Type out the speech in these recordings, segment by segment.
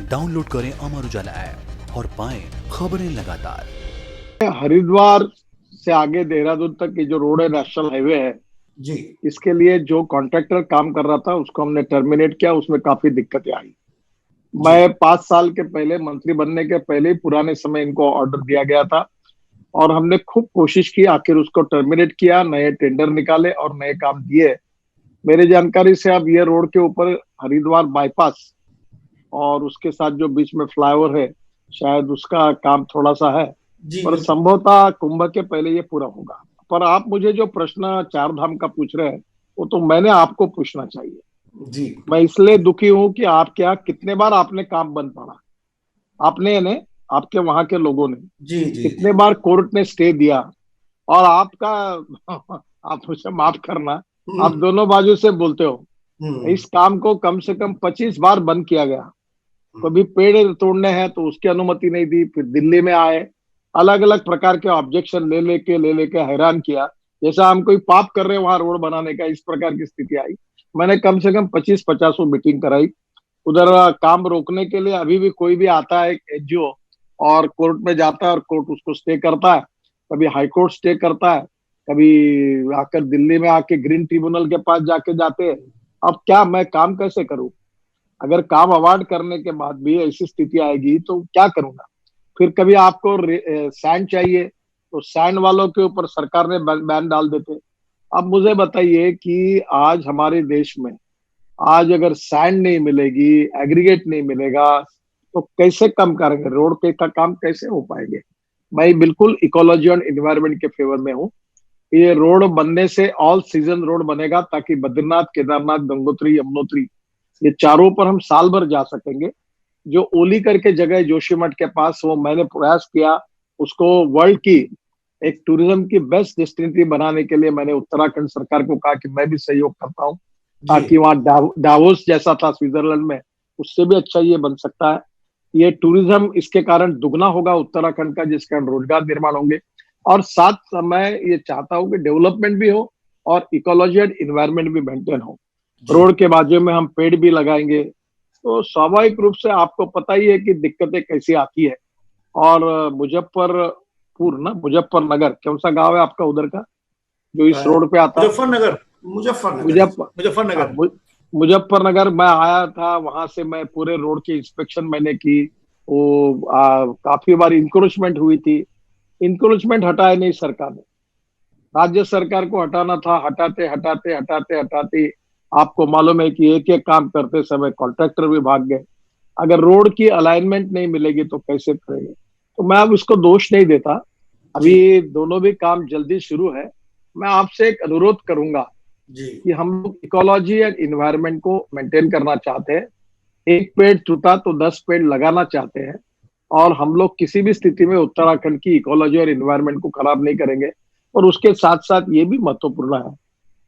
Download करें Amar Ujala app और पाएं खबरें लगातार। हरिद्वार से आगे देहरादून तक की जो रोड है, नेशनल हाईवे है जी। इसके लिए जो कॉन्ट्रैक्टर काम कर रहा था उसको हमने टर्मिनेट किया। उसमें काफी दिक्कतें आई। मैं 5 साल के पहले मंत्री बनने के पहले ही पुराने समय इनको ऑर्डर दिया गया था और हमने खूब कोशिश की, आखिर उसको टर्मिनेट किया, नए टेंडर निकाले और नए काम दिए। मेरी जानकारी से अब ये रोड के ऊपर हरिद्वार बाईपास और उसके साथ जो बीच में फ्लाईओवर है, शायद उसका काम थोड़ा सा है, जी पर संभवतः कुंभ के पहले ये पूरा होगा। पर आप मुझे जो प्रश्न चार धाम का पूछ रहे हैं वो तो मैंने आपको पूछना चाहिए। जी। मैं इसलिए दुखी हूं कि आप क्या कितने बार आपने काम बंद पड़ा, आपने ने आपके वहां के लोगों ने जी। जी। कितने बार कोर्ट ने स्टे दिया और आपका आप मुझे माफ करना, आप दोनों बाजू से बोलते हो। इस काम को कम से कम 25 बार बंद किया गया। कभी पेड़ तोड़ने हैं तो उसकी अनुमति नहीं दी, फिर दिल्ली में आए, अलग अलग प्रकार के ऑब्जेक्शन ले लेके हैरान किया, जैसा हम कोई पाप कर रहे हैं वहां रोड बनाने का। इस प्रकार की स्थिति आई। मैंने कम से कम 25-50 मीटिंग कराई उधर काम रोकने के लिए। अभी भी कोई भी आता है एनजीओ और कोर्ट में जाता है और कोर्ट उसको स्टे करता है, कभी हाई कोर्ट स्टे करता है, कभी आकर दिल्ली में आके ग्रीन ट्रिब्यूनल के पास जाके जाते हैं। अब क्या मैं काम कैसे करूं? अगर काम अवार्ड करने के बाद भी ऐसी स्थिति आएगी तो क्या करूंगा? फिर कभी आपको सैंड चाहिए तो सैंड वालों के ऊपर सरकार ने बैन डाल देते। अब मुझे बताइए कि आज हमारे देश में आज अगर सैंड नहीं मिलेगी, एग्रीगेट नहीं मिलेगा, तो कैसे कम करेंगे? रोड के का काम कैसे हो पाएंगे? मैं बिल्कुल इकोलॉजी और इन्वायरमेंट के फेवर में हूँ। ये रोड बनने से ऑल सीजन रोड बनेगा ताकि बद्रीनाथ, केदारनाथ, गंगोत्री, यमुनोत्री ये चारों पर हम साल भर जा सकेंगे। जो ओली करके जगह है जोशीमठ के पास, वो मैंने प्रयास किया उसको वर्ल्ड की एक टूरिज्म की बेस्ट डेस्टिनेशन बनाने के लिए। मैंने उत्तराखंड सरकार को कहा कि मैं भी सहयोग करता हूँ ताकि वहाँ डावोस जैसा था स्विट्जरलैंड में, उससे भी अच्छा ये बन सकता है। ये टूरिज्म इसके कारण दुगना होगा उत्तराखंड का, जिसके कारण रोजगार निर्माण होंगे। और साथ मैं ये चाहता हूँ कि डेवलपमेंट भी हो और इकोलॉजी एंड इन्वायरमेंट भी मेंटेन हो। रोड के बाजू में हम पेड़ भी लगाएंगे तो स्वाभाविक रूप से आपको पता ही है कि दिक्कतें कैसी आती है। और मुजफ्फरनगर कौन सा गांव है आपका उधर का जो इस रोड पे आता है? मुजफ्फरनगर। मुजफ्फरनगर मैं आया था, वहां से मैं पूरे रोड की इंस्पेक्शन मैंने की। वो काफी बार इंक्रोचमेंट हुई थी, इंक्रोचमेंट हटाया नहीं सरकार ने। राज्य सरकार को हटाना था, हटाते हटाते हटाते हटाते आपको मालूम है कि एक एक काम करते समय कॉन्ट्रैक्टर भी भाग गए। अगर रोड की अलाइनमेंट नहीं मिलेगी तो कैसे करेंगे? तो मैं अब उसको दोष नहीं देता, अभी दोनों भी काम जल्दी शुरू है। मैं आपसे एक अनुरोध करूंगा कि हम लोग इकोलॉजी एंड इन्वायरमेंट को मेंटेन करना चाहते हैं। एक पेड़ टूटा तो 10 पेड़ लगाना चाहते हैं और हम लोग किसी भी स्थिति में उत्तराखंड की इकोलॉजी और इन्वायरमेंट को खराब नहीं करेंगे। और उसके साथ साथ ये भी महत्वपूर्ण है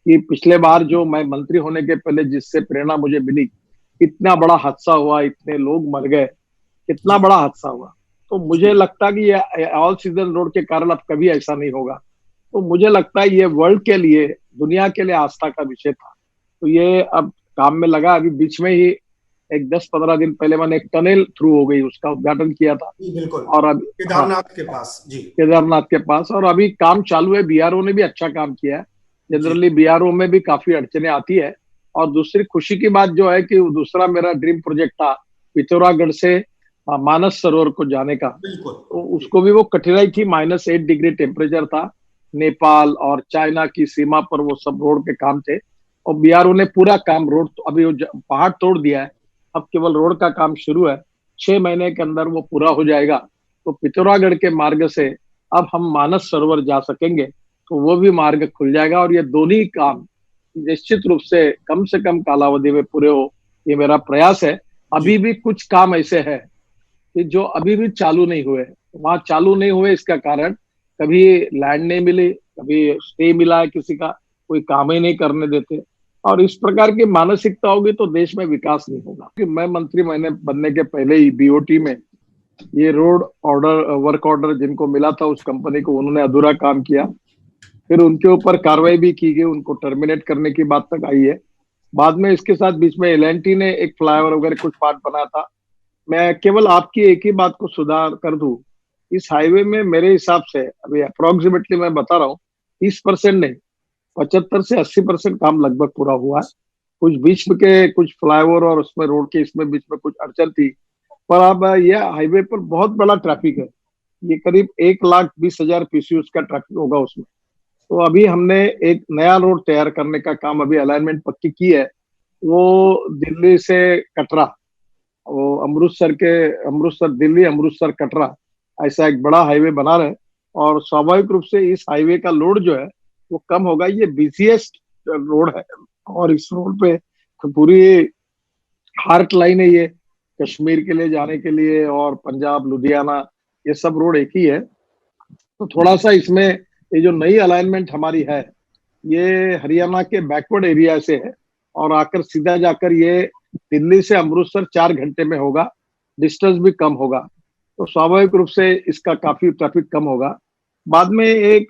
कि पिछले बार जो मैं मंत्री होने के पहले जिससे प्रेरणा मुझे मिली, इतना बड़ा हादसा हुआ, इतने लोग मर गए, कितना बड़ा हादसा हुआ। तो मुझे लगता है कि ये ऑल सीजन रोड के कारण अब कभी ऐसा नहीं होगा। तो मुझे लगता है ये वर्ल्ड के लिए, दुनिया के लिए आस्था का विषय था। तो ये अब काम में लगा। अभी बीच में ही एक 10-15 दिन पहले मैंने एक टनल थ्रू हो गई, उसका उद्घाटन किया था। बिल्कुल। और अभी केदारनाथ के पास। जी, केदारनाथ के पास। और अभी काम चालू है, बीआरओ ने भी अच्छा काम किया है। जनरली बीआरओ में भी काफी अड़चने आती है। और दूसरी खुशी की बात जो है कि दूसरा मेरा ड्रीम प्रोजेक्ट था पिथौरागढ़ से मानस सरोवर को जाने का, तो उसको भी वो कठिनाई थी, -8 डिग्री टेम्परेचर था। नेपाल और चाइना की सीमा पर वो सब रोड के काम थे और बीआरओ ने पूरा काम रोड अभी पहाड़ तोड़ दिया है। अब केवल रोड का काम शुरू है, 6 महीने के अंदर वो पूरा हो जाएगा। तो पिथौरागढ़ के मार्ग से अब हम मानस सरोवर जा सकेंगे, तो वो भी मार्ग खुल जाएगा। और ये दोनों ही काम निश्चित रूप से कम कालावधि में पूरे हो, ये मेरा प्रयास है। अभी भी कुछ काम ऐसे है कि जो अभी भी चालू नहीं हुए। वहां चालू नहीं हुए इसका कारण कभी लैंड नहीं मिली, कभी स्टे मिला है किसी का, कोई काम ही नहीं करने देते। और इस प्रकार की मानसिकता होगी तो देश में विकास नहीं होगा। कि मैं मंत्री मैंने बनने के पहले ही बीओटी में ये रोड ऑर्डर, वर्क ऑर्डर जिनको मिला था उस कंपनी को, उन्होंने अधूरा काम किया। फिर उनके ऊपर कार्रवाई भी की गई, उनको टर्मिनेट करने की बात तक आई है। बाद में इसके साथ बीच में एलएनटी ने एक फ्लाईओवर वगैरह कुछ पार्ट बनाया था, मैं केवल आपकी एक ही बात को सुधार कर दूं, इस हाईवे में मेरे हिसाब से अभी अप्रोक्सीमेटली मैं बता रहा हूँ, 30% नहीं, 75 से 80% काम लगभग पूरा हुआ है। कुछ बीच में के कुछ फ्लाईओवर और उसमें रोड के इसमें बीच में कुछ अड़चन थी, पर अब यह हाईवे पर बहुत बड़ा ट्रैफिक है। ये करीब 1,20,000 पीसीयूस का ट्रैफिक होगा उसमें। तो अभी हमने एक नया रोड तैयार करने का काम, अभी अलाइनमेंट पक्की की है। वो दिल्ली से कटरा, वो अमृतसर दिल्ली, अमृतसर कटरा, ऐसा एक बड़ा हाईवे बना रहे हैं। और स्वाभाविक रूप से इस हाईवे का लोड जो है वो कम होगा। ये बिजिएस्ट रोड है और इस रोड पे पूरी हार्ट लाइन है ये, कश्मीर के लिए जाने के लिए और पंजाब, लुधियाना, ये सब रोड एक ही है। तो थोड़ा सा इसमें ये जो नई अलाइनमेंट हमारी है, ये हरियाणा के बैकवर्ड एरिया से है और आकर सीधा जाकर ये दिल्ली से अमृतसर 4 घंटे में होगा, डिस्टेंस भी कम होगा। तो स्वाभाविक रूप से इसका काफी ट्रैफिक कम होगा। बाद में एक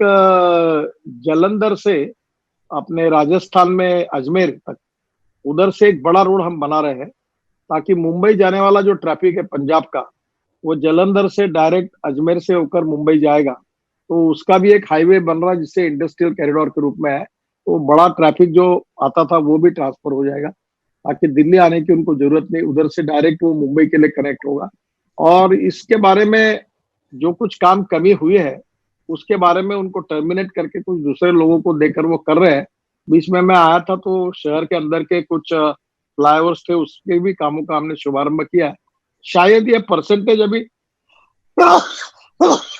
जालंधर से अपने राजस्थान में अजमेर तक, उधर से एक बड़ा रोड हम बना रहे हैं, ताकि मुंबई जाने वाला जो ट्रैफिक है पंजाब का, वो जालंधर से डायरेक्ट अजमेर से होकर मुंबई जाएगा। तो उसका भी एक हाईवे बन रहा है जिससे इंडस्ट्रियल कॉरिडोर के रूप में है। तो बड़ा ट्रैफिक जो आता था वो भी ट्रांसफर हो जाएगा, ताकि दिल्ली आने की उनको जरूरत नहीं, उधर से डायरेक्ट वो मुंबई के लिए कनेक्ट होगा। और इसके बारे में जो कुछ काम कमी हुई है उसके बारे में उनको टर्मिनेट करके कुछ दूसरे लोगों को देकर वो कर रहे हैं। बीच में मैं आया था तो शहर के अंदर के कुछ फ्लाईओवर्स थे, उसके भी कामों का हमने शुभारंभ किया है। शायद ये परसेंटेज अभी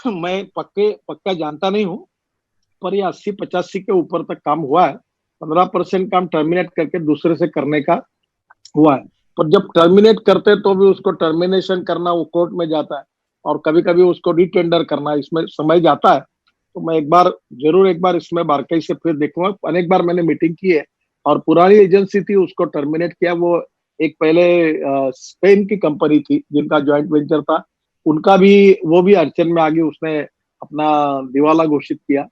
मैं पक्का जानता नहीं हूँ, पर ये 80-85 के ऊपर तक काम हुआ है। 15% काम टर्मिनेट करके दूसरे से करने का हुआ है। पर जब टर्मिनेट करते तो भी उसको टर्मिनेशन करना वो कोर्ट में जाता है और कभी कभी उसको रिटेंडर करना, इसमें समय जाता है। तो मैं एक बार इसमें बारकाई से फिर देखूंगा। अनेक बार मैंने मीटिंग की है और पुरानी एजेंसी थी उसको टर्मिनेट किया। वो एक पहले स्पेन की कंपनी थी जिनका ज्वाइंट वेंचर था, उनका भी वो भी अड़चन में आ गई, उसने अपना दिवाला घोषित किया।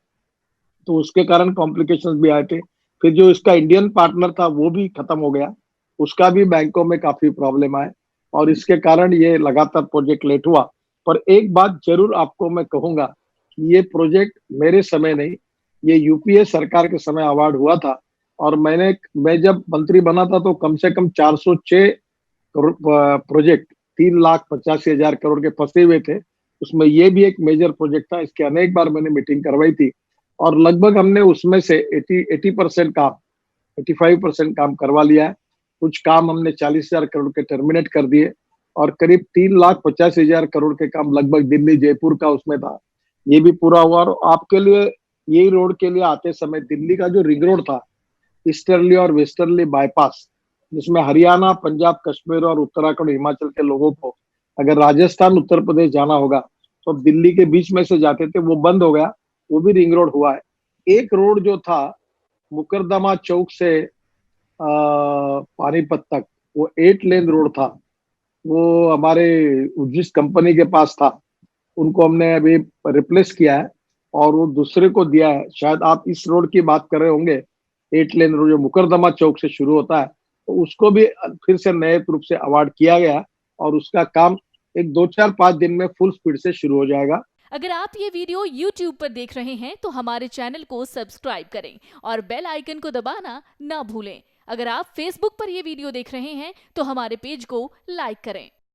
तो उसके कारण कॉम्प्लिकेशंस भी आए थे। फिर जो इसका इंडियन पार्टनर था वो भी खत्म हो गया, उसका भी बैंकों में काफी प्रॉब्लम आए और इसके कारण ये लगातार प्रोजेक्ट लेट हुआ। पर एक बात जरूर आपको मैं कहूंगा कि ये प्रोजेक्ट मेरे समय नहीं, ये यूपीए सरकार के समय अवार्ड हुआ था। और मैं जब मंत्री बना था तो कम से कम 406 करोड़ प्रोजेक्ट, 3,85,000 करोड़ के फंसे हुए थे। उसमें ये भी एक मेजर प्रोजेक्ट था। इसके अनेक बार मैंने मीटिंग करवाई थी और लगभग हमने उसमें से 80% काम, 85% काम करवा लिया है। कुछ काम हमने 40,000 करोड़ के टर्मिनेट कर दिए और करीब 3,85,000 करोड़ के काम लगभग दिल्ली जयपुर का उसमें था, ये भी पूरा हुआ। और आपके लिए यही रोड के लिए आते समय दिल्ली का जो रिंग रोड था, ईस्टर्ली और वेस्टर्ली बाईपास, जिसमें हरियाणा, पंजाब, कश्मीर और उत्तराखंड, हिमाचल के लोगों को अगर राजस्थान, उत्तर प्रदेश जाना होगा तो दिल्ली के बीच में से जाते थे, वो बंद हो गया। वो भी रिंग रोड हुआ है। एक रोड जो था मुकरदमा चौक से पानीपत तक, वो 8 लेन रोड था, वो हमारे जिस कंपनी के पास था उनको हमने अभी रिप्लेस किया है और वो दूसरे को दिया है। शायद आप इस रोड की बात कर रहे होंगे, 8 लेन रोड जो मुकरदमा चौक से शुरू होता है, तो उसको भी फिर से नए रूप से अवार्ड किया गया और उसका काम एक 2-4-5 दिन में फुल स्पीड से शुरू हो जाएगा। अगर आप ये वीडियो YouTube पर देख रहे हैं तो हमारे चैनल को सब्सक्राइब करें और बेल आइकन को दबाना ना भूलें। अगर आप Facebook पर ये वीडियो देख रहे हैं तो हमारे पेज को लाइक करें।